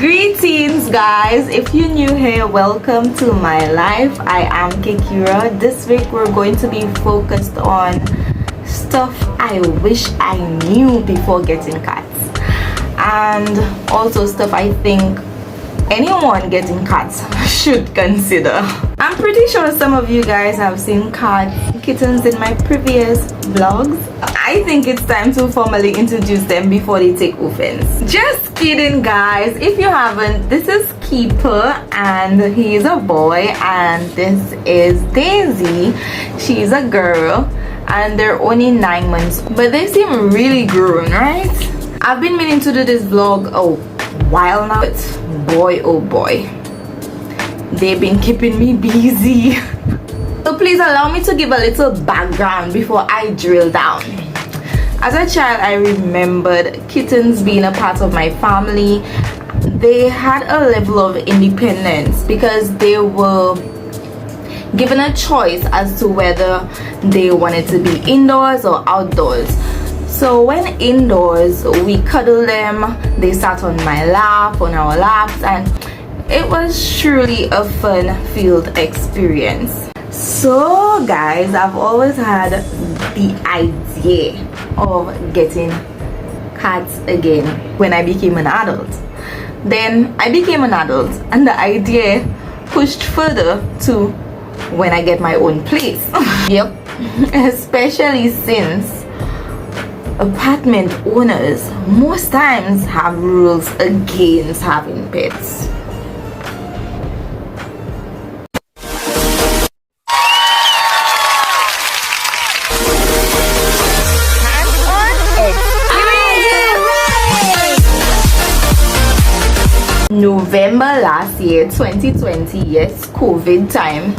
Greetings guys, if you're new here, welcome to my life. I am Caekira. This week we're going to be focused on stuff I wish I knew before getting cats, and also stuff I think anyone getting cats should consider. I'm pretty sure some of you guys have seen kittens in my previous vlogs. I think it's time to formally introduce them before they take offense. Just kidding guys, if you haven't, this is Keeper and he's a boy, and this is Daisy, she's a girl, and they're only 9 months, but they seem really grown, right? I've been meaning to do this vlog a while now, but boy oh boy, they've been keeping me busy. So please allow me to give a little background before I drill down. As a child, I remembered kittens being a part of my family. They had a level of independence because they were given a choice as to whether they wanted to be indoors or outdoors. So when indoors, we cuddle them, they sat on my lap, on our laps, and it was truly a fun-filled experience. So guys, I've always had the idea of getting cats again when I became an adult. Then I became an adult and the idea pushed further to when I get my own place. Yep, especially since apartment owners most times have rules against having pets. November last year, 2020, yes, COVID time,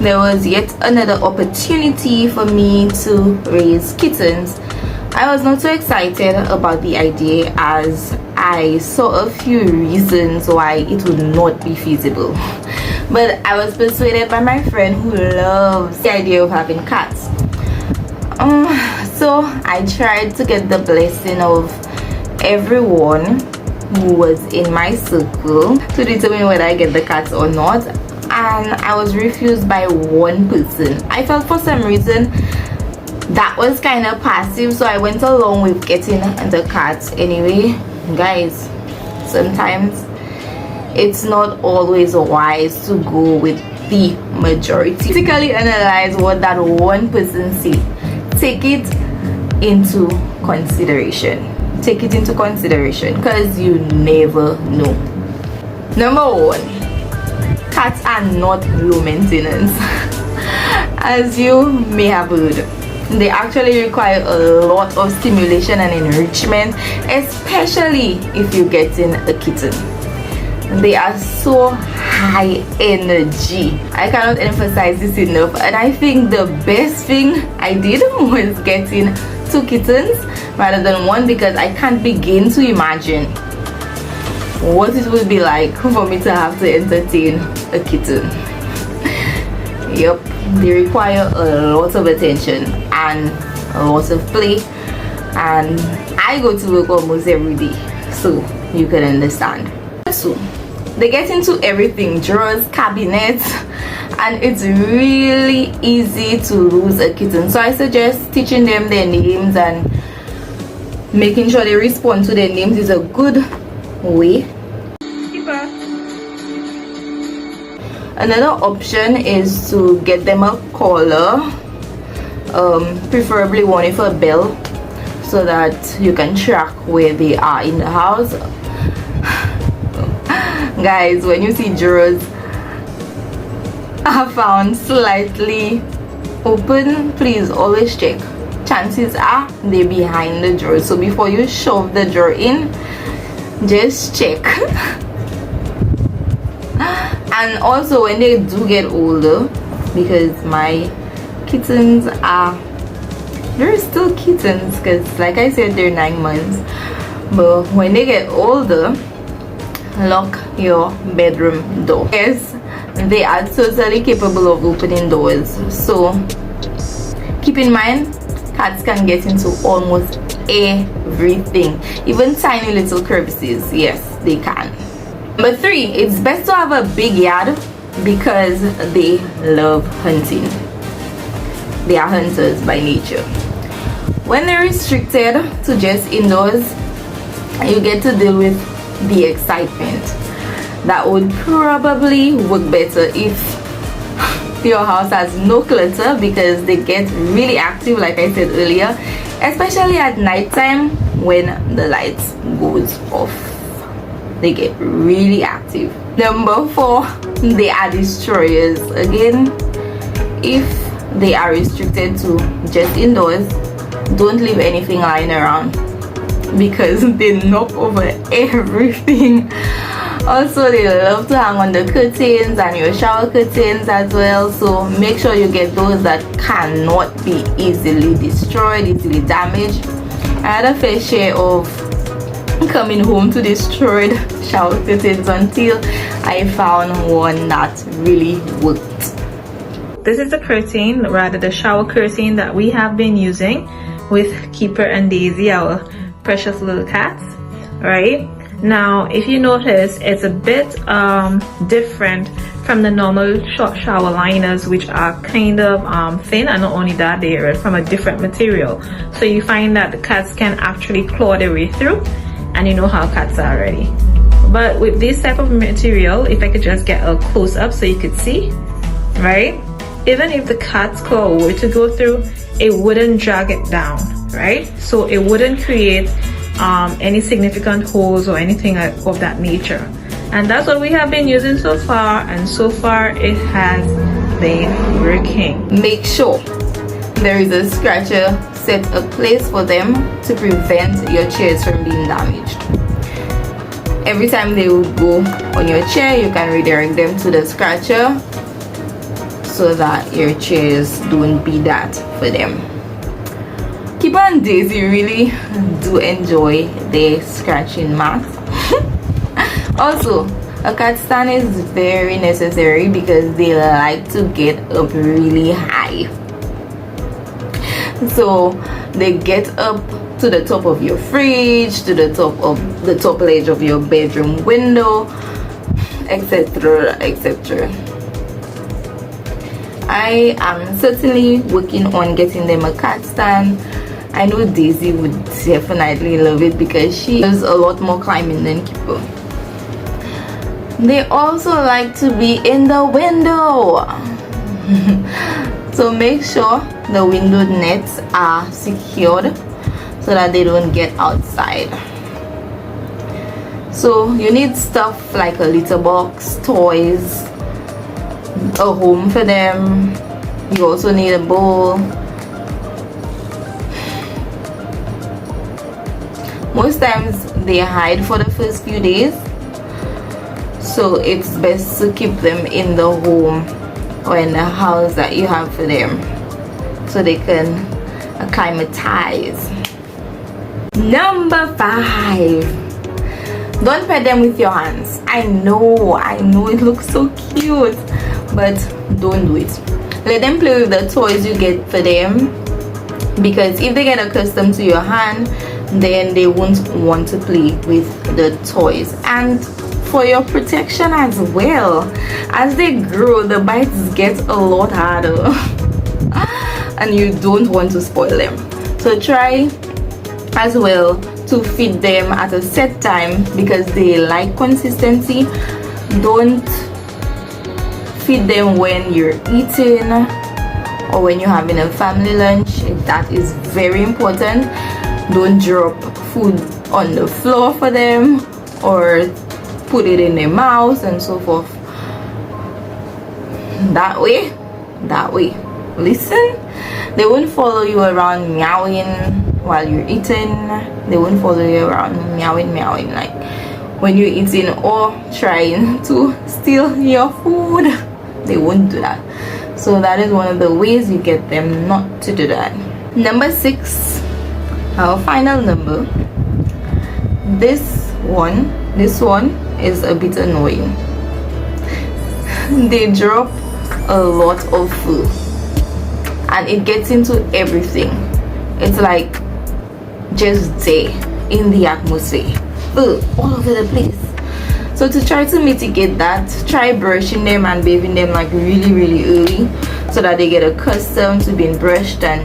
there was yet another opportunity for me to raise kittens. I was not so excited about the idea as I saw a few reasons why it would not be feasible, but I was persuaded by my friend who loves the idea of having cats. So I tried to get the blessing of everyone who was in my circle to determine whether I get the cats or not, and I was refused by one person. I felt for some reason that was kind of passive, so I went along with getting the cats anyway. Guys, sometimes it's not always wise to go with the majority. Critically analyze what that one person said. Take it into consideration. Take it into consideration because you never know. Number one, cats are not low maintenance. As you may have heard, they actually require a lot of stimulation and enrichment, especially if you're getting a kitten. They are so high energy. I cannot emphasize this enough, and I think the best thing I did was getting 2 kittens rather than 1, because I can't begin to imagine what it would be like for me to have to entertain a kitten. Yep, they require a lot of attention and a lot of play, and I go to work almost every day, so you can understand. So they get into everything, drawers, cabinets, and it's really easy to lose a kitten. So I suggest teaching them their names and making sure they respond to their names is a good way. Another option is to get them a collar, preferably one with a bell, so that you can track where they are in the house. Guys, when you see drawers are found slightly open, please always check. Chances are they're behind the drawer, so before you shove the drawer in, just check. And also when they do get older, because my kittens they're still kittens, because like I said, they're 9 months, but when they get older, lock your bedroom door. Yes, they are totally capable of opening doors, so keep in mind cats can get into almost everything, even tiny little crevices. Yes, they can. Number 3, it's best to have a big yard because they love hunting. They are hunters by nature. When they're restricted to just indoors, you get to deal with the excitement. That would probably work better if your house has no clutter, because they get really active, like I said earlier, especially at night time when the lights goes off. They get really active. Number 4, they are destroyers. Again, if they are restricted to just indoors, don't leave anything lying around because they knock over everything. Also, they love to hang on the curtains and your shower curtains as well, so make sure you get those that cannot be easily destroyed, easily damaged. I had a fair share of coming home to destroyed shower curtains until I found one that really worked. This is the curtain, rather the shower curtain that we have been using with Keeper and Daisy, our precious little cats. Right now, if you notice, it's a bit different from the normal short shower liners, which are kind of thin, and not only that, they are from a different material, so you find that the cats can actually claw their way through, and you know how cats are already. But with this type of material, if I could just get a close-up so you could see, right, even if the cat's claw were to go through, it wouldn't drag it down, right? So it wouldn't create any significant holes or anything of that nature. And that's what we have been using so far, and so far it has been working. Make sure there is a scratcher set a place for them to prevent your chairs from being damaged. Every time they would go on your chair, you can redirect them to the scratcher so that your chairs don't be that for them. Keeper and Daisy really do enjoy their scratching mats. Also, a cat stand is very necessary because they like to get up really high. So they get up to the top of your fridge, to the top ledge of your bedroom window, etc., etc. I am certainly working on getting them a cat stand. I know Daisy would definitely love it because she does a lot more climbing than Keeper. They also like to be in the window. So make sure the window nets are secured so that they don't get outside. So you need stuff like a litter box, toys, a home for them. You also need a bowl. Most times they hide for the first few days, so it's best to keep them in the home or in the house that you have for them so they can acclimatize. Number 5, don't pet them with your hands. I know it looks so cute, but don't do it. Let them play with the toys you get for them, because if they get accustomed to your hand, then they won't want to play with the toys. And for your protection as well, as they grow, the bites get a lot harder and you don't want to spoil them. So try as well to feed them at a set time because they like consistency. Don't feed them when you're eating or when you're having a family lunch. That is very important. Don't drop food on the floor for them or put it in their mouths and so forth. That way, listen, they won't follow you around meowing while you're eating. They won't follow you around meowing like when you're eating or trying to steal your food. They won't do that. So that is one of the ways you get them not to do that. Number 6, our final number. This one is a bit annoying. They drop a lot of food and it gets into everything. It's like just there in the atmosphere, all over the place. So to try to mitigate that, try brushing them and bathing them like really early, so that they get accustomed to being brushed and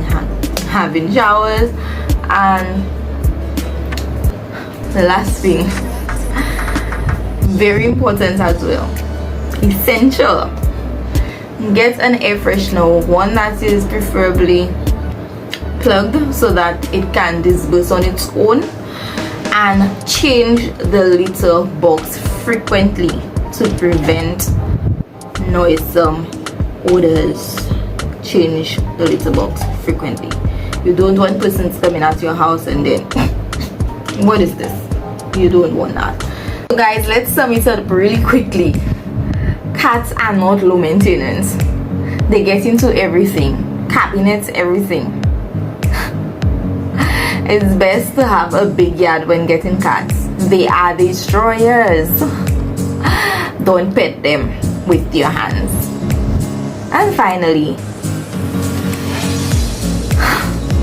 having showers. And the last thing, very important as well, essential, get an air freshener, one that is preferably plugged so that it can disperse on its own, and change the litter box frequently to prevent noisome odors. Change the litter box frequently. You don't want persons coming at your house and then what is this? You don't want that. So guys, let's sum it up really quickly. Cats are not low maintenance. They get into everything, cabinets, everything. It's best to have a big yard when getting cats. They are destroyers. Don't pet them with your hands. And finally,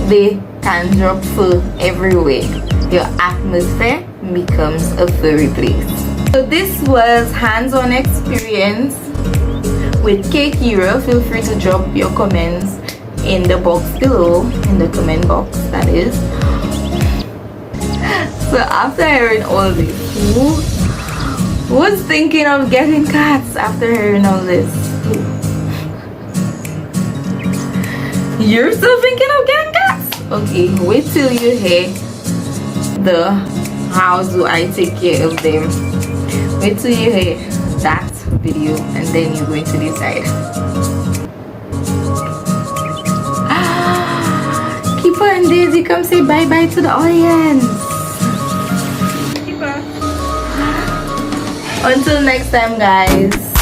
they can drop fur everywhere. Your atmosphere becomes a furry place. So this was hands-on experience with Caekira. Feel free to drop your comments in the box below, in the comment box that is. So after hearing all this, who was thinking of getting cats after hearing all this? You're still thinking of getting cats? Okay, wait till you hear the how do I take care of them. Wait till you hear that video and then you're going to decide. Keeper and Daisy, come say bye-bye to the audience. Keeper. Until next time, guys.